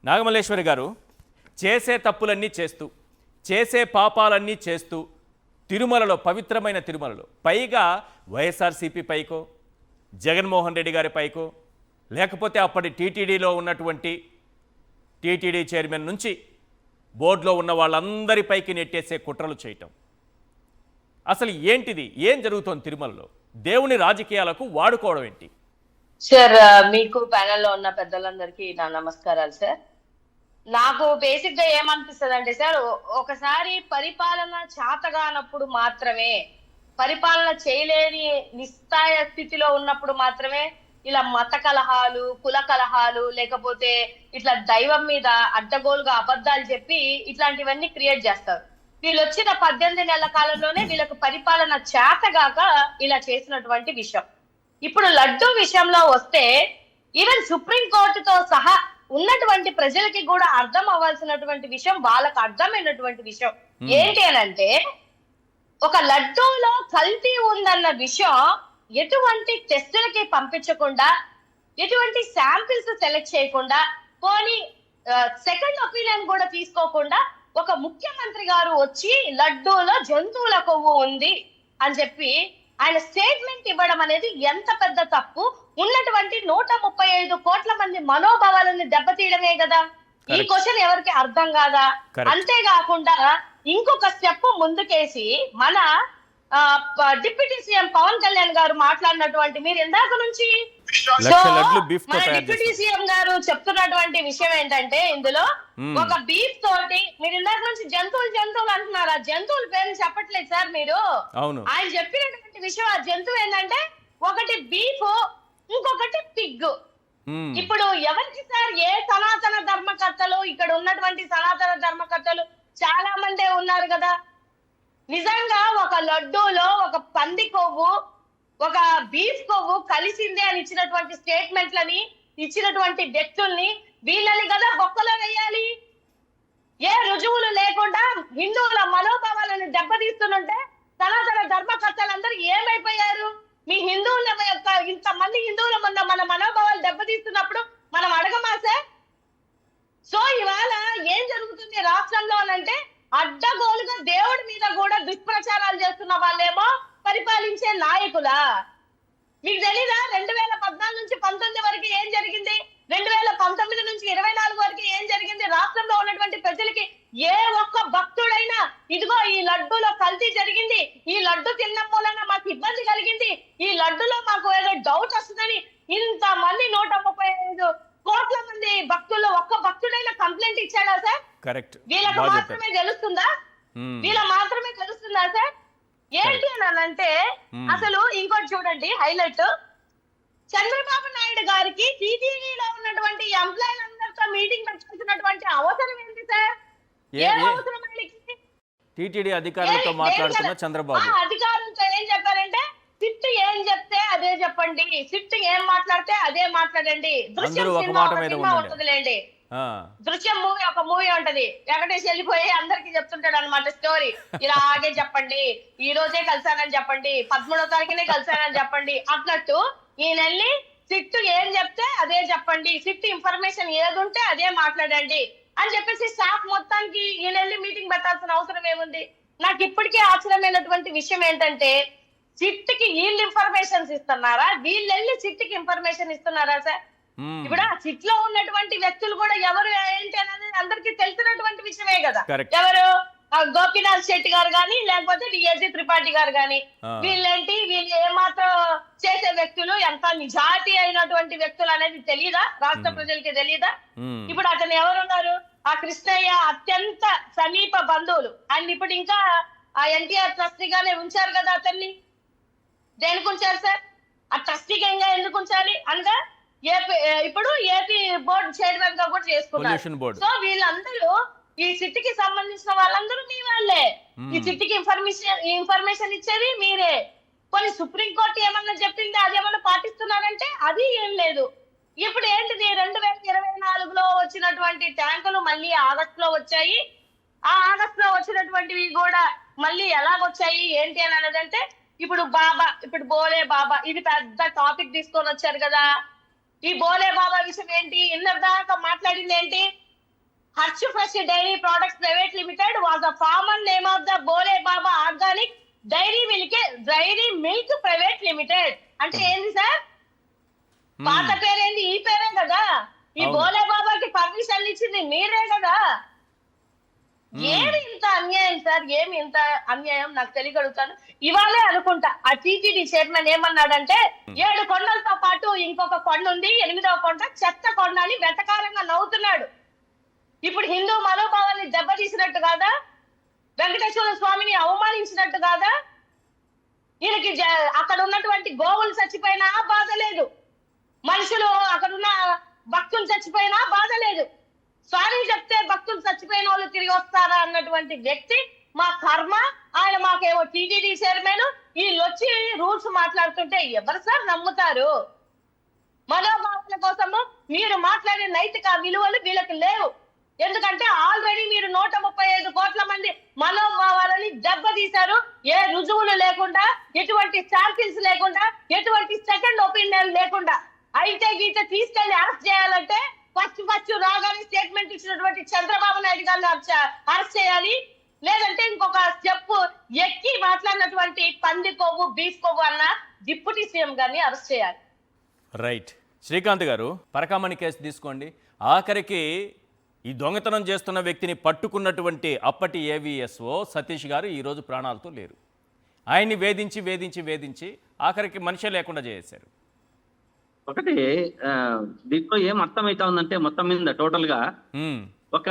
నాగమల్లేశ్వరి గారు, చేసే తప్పులన్నీ చేస్తూ, చేసే పాపాలన్నీ చేస్తూ, తిరుమలలో, పవిత్రమైన తిరుమలలో, పైగా వైఎస్ఆర్సీపీ పైకో, జగన్మోహన్ రెడ్డి గారి పైకో, లేకపోతే అప్పటి టీటీడీలో ఉన్నటువంటి టీటీడీ చైర్మన్ నుంచి బోర్డులో ఉన్న వాళ్ళందరిపైకి నెట్టేసే కుట్రలు చేయటం. అసలు ఏంటిది? ఏం జరుగుతోంది తిరుమలలో? దేవుని రాజకీయాలకు వాడుకోవడం ఏంటి? సార్, మీకు ప్యానెల్లో ఉన్న పెద్దలందరికీ నా నమస్కారాలు సార్. నాకు బేసిక్ గా ఏమనిపిస్తుంది అంటే సార్, ఒకసారి పరిపాలన చేతగానప్పుడు మాత్రమే, పరిపాలన చేయలేని నిస్సాయ స్థితిలో ఉన్నప్పుడు మాత్రమే ఇలా మత కలహాలు, కుల కలహాలు, లేకపోతే ఇట్లా దైవం మీద అడ్డగోలుగా అబద్ధాలు చెప్పి ఇట్లాంటివన్నీ క్రియేట్ చేస్తారు. వీళ్ళు వచ్చిన 18 నెలల కాలంలోనే వీళ్ళకు పరిపాలన చేతగాక ఇలా చేసినటువంటి విషయం. ఇప్పుడు లడ్డూ విషయంలో వస్తే, ఈవెన్ సుప్రీంకోర్టుతో సహా ఉన్నటువంటి ప్రజలకి కూడా అర్థం అవ్వాల్సినటువంటి విషయం, వాళ్ళకు అర్థమైనటువంటి విషయం ఏంటి అని అంటే, ఒక లడ్డూలో కల్తీ ఉందన్న విషయం ఎటువంటి టెస్టులకి పంపించకుండా, ఎటువంటి శాంపిల్స్ సెలెక్ట్ చేయకుండా, పోనీ సెకండ్ ఒపీనియన్ కూడా తీసుకోకుండా ఒక ముఖ్యమంత్రి గారు వచ్చి లడ్డూలో జంతువుల కొవ్వు ఉంది అని చెప్పి ఆయన స్టేట్మెంట్ ఇవ్వడం అనేది ఎంత పెద్ద తప్పు. ఉన్నటువంటి 135 కోట్ల మంది మనోభావాలను దెబ్బతీయడమే కదా. ఈ క్వశ్చన్ ఎవరికి అర్థం కాదా? అంతేకాకుండా ఇంకొక స్టెప్ ముందుకేసి మన డిప్యూటీ సీఎం పవన్ కళ్యాణ్ గారు మాట్లాడినటువంటి, మీరు ఇందాక నుంచి మన డిప్యూటీ సీఎం గారు చెప్తున్నటువంటి విషయం ఏంటంటే, ఇందులో ఒక బీఫ్ తోటి మీరు ఇందాక నుంచి జంతువులు అంటున్నారు. ఆ జంతువుల పేరు చెప్పట్లేదు సార్ మీరు. ఆయన చెప్పినటువంటి విషయం, ఆ జంతువు ఏంటంటే ఒకటి బీఫ్, ఇంకొకటి పిగ్. ఇప్పుడు ఎవరికి సార్, ఏ సనాతన ధర్మకర్తలు, ఇక్కడ ఉన్నటువంటి సనాతన ధర్మకర్తలు చాలా మందే ఉన్నారు కదా. నిజంగా ఒక లడ్డూలో ఒక పంది కొవ్వు, ఒక బీఫ్ కొవ్వు కలిసిందే అని ఇచ్చినటువంటి స్టేట్మెంట్లని, ఇచ్చినటువంటి వ్యక్తుల్ని, వీళ్ళని కదా బొక్కలో వేయాలి. ఏ రుజువులు లేకుండా హిందువుల మనోభావాలను దెబ్బతీస్తుంటే సనాతన ధర్మకర్తలందరూ ఏమైపోయారు? మీ హిందువుల యొక్క ఇంతమంది హిందువుల మన మనోభావాలు దెబ్బతీస్తున్నప్పుడు మనం అడగమా సార్? సో ఇవాళ ఏం జరుగుతుంది రాష్ట్రంలో అంటే, అడ్డగోలుగా దేవుడి మీద కూడా దుష్ప్రచారాలు చేస్తున్న వాళ్ళేమో పరిపాలించే నాయకులా? మీకు తెలీదా 2014 నుంచి 19 వరకు ఏం జరిగింది? 2019 నుంచి 24 వరకు ఏం జరిగింది? రాష్ట్రంలో ఉన్నటువంటి ప్రజలకి ఏ ఒక్క భక్తుడైనా ఇదిగో ఈ లడ్డూలో కల్తీ జరిగింది, ఈ లడ్డు తినడం వలన మాకు ఇబ్బంది కలిగింది, ఈ లడ్డులో మాకు ఏదో డౌట్ వస్తుందని ఇంతమంది 135 కోట్ల మంది భక్తుల్లో ఒక్క భక్తుడైనా కంప్లైంట్ ఇచ్చాడా సార్? కరెక్ట్. వీళ్ళకి మాత్రమే తెలుస్తుందా? సార్ ఏంటి అని అంటే, అసలు ఇంకోటి చూడండి హైలైట్, చంద్రబాబు నాయుడు గారికి టీటీడీలో ఉన్నటువంటి ఎంప్లాయీలందరితో మీటింగ్ పెట్టుకుంటున్నటువంటి అవసరం ఏంటి సార్? ఏ అవసరం? టీటీడీ అధికారులతో మాట్లాడుతున్న చంద్రబాబు అధికారులతో ఏం చెప్పారంటే, సిట్ ఏం చెప్తే అదే చెప్పండి, సిట్ ఏం మాట్లాడితే అదే మాట్లాడండి. దృశ్యం సినిమా ఉంటుందిలేండి, దృశ్యం మూవీ ఒక మూవీ ఉంటది, వెంకటేష్ వెళ్ళిపోయి అందరికి చెప్తుంటాడు అనమాట స్టోరీ. ఇలాగే చెప్పండి, ఈ రోజే కలిసానని చెప్పండి, 13వ తారీఖునే కలిసానని చెప్పండి అన్నట్టు ఈయన వెళ్ళి సిట్ ఏం చెప్తే అదే చెప్పండి, సిట్ ఇన్ఫర్మేషన్ ఏది ఉంటే అదే మాట్లాడండి అని చెప్పేసి స్టాఫ్ మొత్తానికి ఈయన వెళ్ళి మీటింగ్ పెట్టాల్సిన అవసరం ఏముంది? నాకు ఇప్పటికే ఆశ్చర్యమైనటువంటి విషయం ఏంటంటే, సిట్ కి వీళ్ళు ఇన్ఫర్మేషన్స్ ఇస్తున్నారా, వీళ్ళు వెళ్ళి సిట్ కి ఇన్ఫర్మేషన్ ఇస్తున్నారా సార్? ఇప్పుడు ఆ సిట్ లో ఉన్నటువంటి వ్యక్తులు కూడా ఎవరు ఏంటి అనేది అందరికి తెలిసినటువంటి విషయమే కదా. ఎవరు? గోపీనాథ్ శెట్టి గారు గాని, లేకపోతే డిఎస్సి త్రిపాఠి గారు గాని, వీళ్ళేంటి, వీళ్ళు ఏమాత్రం చేసే వ్యక్తులు, ఎంత నిజాయితీ అయినటువంటి వ్యక్తులు అనేది తెలియదా? రాష్ట్ర ప్రజలకి తెలియదా? ఇప్పుడు అతను ఎవరున్నారు? ఆ కృష్ణయ్య అత్యంత సమీప బంధువులు. అండ్ ఇప్పుడు ఇంకా ఆ ఎన్టీఆర్ ట్రస్టీగానే ఉంచారు కదా అతన్ని. దేనికి ఉంచారు సార్? ఆ ట్రస్టీగా ఎందుకు ఉంచాలి అనగా, ఇప్పుడు ఏపీ బోర్డు చైర్మన్ గా కూడా చేసుకున్నారు. సో వీళ్ళందరూ, ఈ సిట్ కి సంబంధించిన వాళ్ళందరూ మీ వాళ్ళే. ఈ సిట్ కి ఇన్ఫర్మేషన్ ఇచ్చేది మీరే. కొన్ని సుప్రీంకోర్టు ఏమన్నా చెప్పింది అదేమన్నా పాటిస్తున్నారంటే అది ఏం లేదు. ఇప్పుడు ఏంటిది, 2024లో వచ్చినటువంటి ట్యాంకులు మళ్ళీ ఆగస్టులో వచ్చాయి. ఆ ఆగస్టులో వచ్చినటువంటివి కూడా మళ్ళీ ఎలాగొచ్చాయి ఏంటి అని అనేదంటే, ఇప్పుడు బోలే బాబా ఇది పెద్ద టాపిక్ తీసుకొని వచ్చారు కదా. ఈ బోలే బాబా విషయం ఏంటి? ఇందాక మాట్లాడింది ఏంటి? Harsh Fresh Dairy Products Private Limited was the former name of the Bole Baba Organic Dairy Milk Private Limited. అంటే ఏంది సార్? పాత పేరేంది? ఈ పేరే కదా. ఈ బోలే బాబాకి పర్మిషన్ ఇచ్చింది మీరే కదా. ఏమి ఇంత అన్యాయం సార్? ఏమి ఇంత అన్యాయం? నాకు తెలియగలుగుతాను. ఇవాళే అనుకుంటా ఆ టీటీడీ చైర్మన్ ఏమన్నాడంటే 7 కొండలతో పాటు ఇంకొక కొండ ఉంది, 8వ కొండ చెత్త కొండ అని వెటకారంగా నవ్వుతున్నాడు. ఇప్పుడు హిందూ మనోభావాన్ని దెబ్బతీసినట్టు కాదా? వెంకటేశ్వర స్వామిని అవమానించినట్టు కాదా? ఈయనకి అక్కడ ఉన్నటువంటి గోవులు చచ్చిపోయినా బాధ లేదు, మనుషులు అక్కడున్న భక్తులు చచ్చిపోయినా బాధ లేదు. స్వామి చెప్తే భక్తులు చచ్చిపోయిన వాళ్ళు తిరిగి వస్తారా అన్నటువంటి వ్యక్తి మా కర్మ. ఆయన మాకేమో టీటీడీ చైర్మన్, వీళ్ళు వచ్చి రూల్స్ మాట్లాడుతుంటే ఎవరు సార్ నమ్ముతారు? మనోభావాల కోసము మీరు మాట్లాడే నైతిక విలువలు వీళ్ళకి లేవు. ఎందుకంటే ఆల్రెడీ మీరు 135 కోట్ల మంది మనోభావాలని దెబ్బతీశారు. ఏ రుజువులు లేకుండా, ఎటువంటి ఛార్జీస్ లేకుండా, ఎటువంటి సెకండ్ ఒపీనియన్ లేకుండా. అయితే గీత తీసుకెళ్లి అరెస్ట్ చేయాలంటే ఫస్ట్ రాగానే స్టేట్మెంట్ ఇచ్చినటువంటి చంద్రబాబు నాయుడు గారిని అరెస్ట్ చేయాలి. లేదంటే ఇంకొక స్టెప్ ఎక్కి మాట్లాడినటువంటి పంది కొవ్వు బీఫ్ కొవ్వు అన్న డిప్యూటీ సీఎం గారిని అరెస్ట్ చేయాలి. రైట్. శ్రీకాంత్ గారు, పరకామణి కేసు తీసుకోండి. ఆఖరికి ఈ దొంగతనం చేస్తున్న వ్యక్తిని పట్టుకున్నటువంటి అప్పటి ఏవిఎస్ఓ సతీష్ గారు ఈరోజు ప్రాణాలతో లేరు. ఆయన్ని వేధించి ఆఖరికి మనిషే లేకుండా చేశారు. ఒకటి దీంట్లో ఏం అర్థమైతా ఉందంటే మొత్తం మీద టోటల్ గా ఒక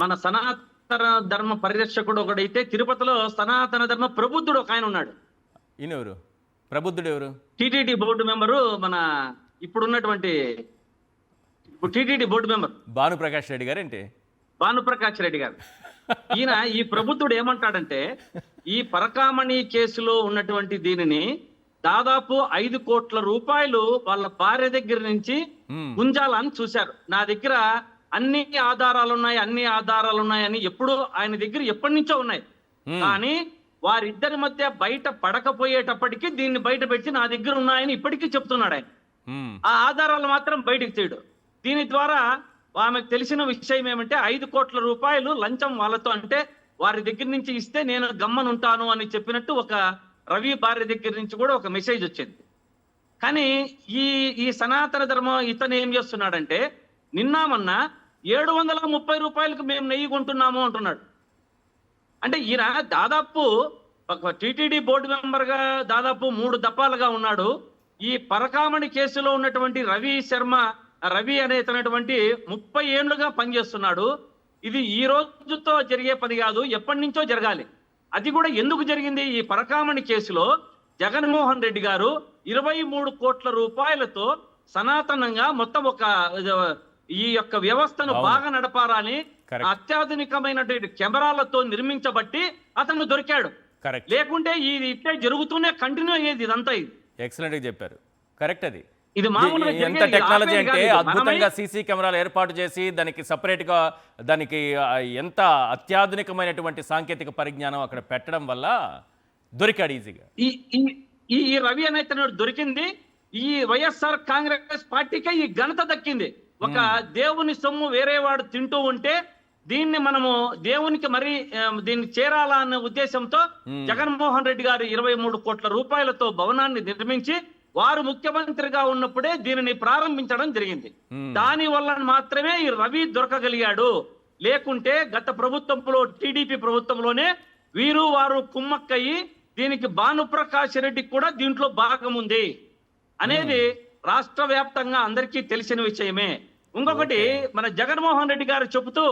మన సనాతన ధర్మ పరిరక్షకుడు ఒకడైతే తిరుపతిలో సనాతన ధర్మ ప్రబుద్ధుడు ఒక ఆయన ఉన్నాడు. ఈయనెవరు? ప్రబుద్ధుడు ఎవరు? టీటీడీ బోర్డు మెంబరు, మన ఇప్పుడున్నటువంటి TTD board member Bhanuprakash Reddy గారు. ఏంటి భానుప్రకాష్ రెడ్డి గారు? ఈయన ఈ ప్రబుద్ధుడు ఏమంటాడంటే ఈ పరకామణి కేసులో ఉన్నటువంటి దీనిని దాదాపు 5 కోట్ల రూపాయలు వాళ్ళ భార్య దగ్గర నుంచి గుంజాలని చూశారు. నా దగ్గర అన్ని ఆధారాలు ఉన్నాయని ఎప్పుడు ఆయన దగ్గర ఎప్పటి నుంచో ఉన్నాయి. కానీ వారిద్దరి మధ్య బయట పడకపోయేటప్పటికీ దీన్ని బయట పెట్టి నా దగ్గర ఉన్నాయని ఇప్పటికీ చెప్తున్నాడు ఆయన. ఆ ఆధారాలు మాత్రం బయటకు తీయడు. దీని ద్వారా ఆమెకు తెలిసిన విషయం ఏమంటే 5 కోట్ల రూపాయలు లంచం వాళ్ళతో, అంటే వారి దగ్గర నుంచి ఇస్తే నేను గమ్మనుంటాను అని చెప్పినట్టు ఒక రవి భార్య దగ్గర నుంచి కూడా ఒక మెసేజ్ వచ్చింది. కానీ ఈ సనాతన ధర్మం ఇతను ఏం చేస్తున్నాడంటే నిన్న మొన్న 730 రూపాయలకు మేము నెయ్యి కొంటున్నాము అంటున్నాడు. అంటే ఈయన దాదాపు ఒక టీటీడీ బోర్డు మెంబర్ గా దాదాపు 3 దఫాలుగా ఉన్నాడు. ఈ పరకామణి కేసులో ఉన్నటువంటి రవి అనేటువంటి 30 ఏళ్లుగా పనిచేస్తున్నాడు. ఇది ఈ రోజుతో జరిగే పని కాదు, ఎప్పటి నుంచో జరగాలి. అది కూడా ఎందుకు జరిగింది? ఈ పరకామణి కేసులో జగన్మోహన్ రెడ్డి గారు 23 కోట్ల రూపాయలతో సనాతనంగా మొత్తం ఈ యొక్క వ్యవస్థను బాగా నడపాలని అత్యాధునికమైనటువంటి కెమెరాలతో నిర్మించబట్టి అతను దొరికాడు. లేకుంటే ఇది ఇట్టే జరుగుతూనే కంటిన్యూ అయ్యేది ఇదంతా. ఇది ఎక్సలెంట్ గా చెప్పారు. కరెక్ట్. అది ఇది మామూలుగా ఎంత టెక్నాలజీ అంటే అద్భుతంగా సీసీ కెమెరాలు ఏర్పాటు చేసి దానికి సపరేట్ గా దానికి ఎంత అత్యాధునికమైనటువంటి సాంకేతిక పరిజ్ఞానం అక్కడ పెట్టడం వల్ల దొరికాడు ఈజీగా. ఈ రవి అనేది దొరికింది. ఈ వైఎస్ఆర్ కాంగ్రెస్ పార్టీకే ఈ ఘనత దక్కింది. ఒక దేవుని సొమ్ము వేరే వాడు తింటూ ఉంటే దీన్ని మనము దేవునికి మరి దీన్ని చేరాలా అనే ఉద్దేశంతో జగన్మోహన్ రెడ్డి గారు 23 కోట్ల రూపాయలతో భవనాన్ని నిర్మించి వారు ముఖ్యమంత్రిగా ఉన్నప్పుడే దీనిని ప్రారంభించడం జరిగింది. దాని వల్ల మాత్రమే ఈ రవి దొరకగలిగాడు. లేకుంటే గత ప్రభుత్వంలో టీడీపీ ప్రభుత్వంలోనే వారు కుమ్మక్కయ్యి దీనికి భానుప్రకాష్ రెడ్డికి కూడా దీంట్లో భాగం ఉంది అనేది రాష్ట్ర వ్యాప్తంగా అందరికీ తెలిసిన విషయమే. ఇంకొకటి మన జగన్మోహన్ రెడ్డి గారు చెబుతూ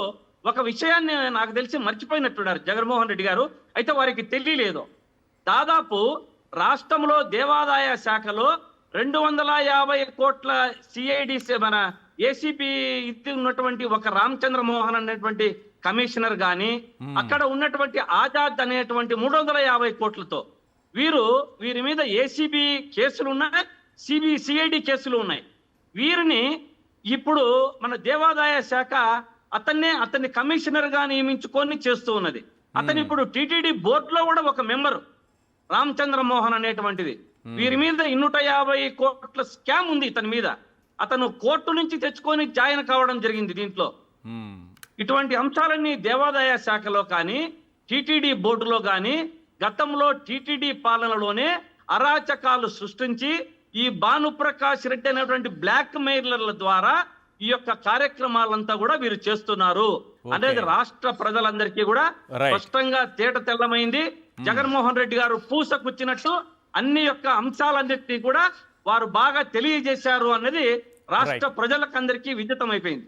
ఒక విషయాన్ని నాకు తెలిసి మర్చిపోయినట్టున్నారు జగన్మోహన్ రెడ్డి గారు. అయితే వారికి తెలియలేదు. దాదాపు రాష్ట్రంలో దేవాదాయ శాఖలో 250 కోట్ల సిఐడి మన ఏసీపీ ఉన్నటువంటి ఒక రామచంద్ర మోహన్ అనేటువంటి కమిషనర్ గాని, అక్కడ ఉన్నటువంటి ఆజాద్ అనేటువంటి 350 కోట్లతో వీరి మీద ఏసీబీ కేసులు ఉన్నాయి, సిఐడి కేసులు ఉన్నాయి. వీరిని ఇప్పుడు మన దేవాదాయ శాఖ అతన్ని కమిషనర్ గా నియమించుకొని చేస్తూ ఉన్నది. అతను ఇప్పుడు టీటీడీ బోర్డులో కూడా ఒక మెంబరు రామచంద్ర మోహన్ అనేటువంటిది. వీరి మీద 250 కోట్ల స్కామ్ ఉంది ఇతని మీద. అతను కోర్టు నుంచి తెచ్చుకొని జాయిన్ కావడం జరిగింది దీంట్లో. ఇటువంటి అంశాలన్నీ దేవాదాయ శాఖలో కానీ టిటిడి బోర్డులో కానీ గతంలో టిటిడి పాలనలోనే అరాచకాలు సృష్టించి ఈ భానుప్రకాష్ రెడ్డి అనేటువంటి బ్లాక్ మెయిలర్ల ద్వారా ఈ యొక్క కార్యక్రమాలంతా కూడా వీరు చేస్తున్నారు అనేది రాష్ట్ర ప్రజలందరికీ కూడా Right. స్పష్టంగా తేట తెల్లమైంది. జగన్మోహన్ రెడ్డి గారు పూసకుచ్చినట్టు అన్ని యొక్క అంశాలన్నింటినీ కూడా వారు బాగా తెలియజేశారు అన్నది రాష్ట్ర ప్రజలకందరికీ విదితం అయిపోయింది.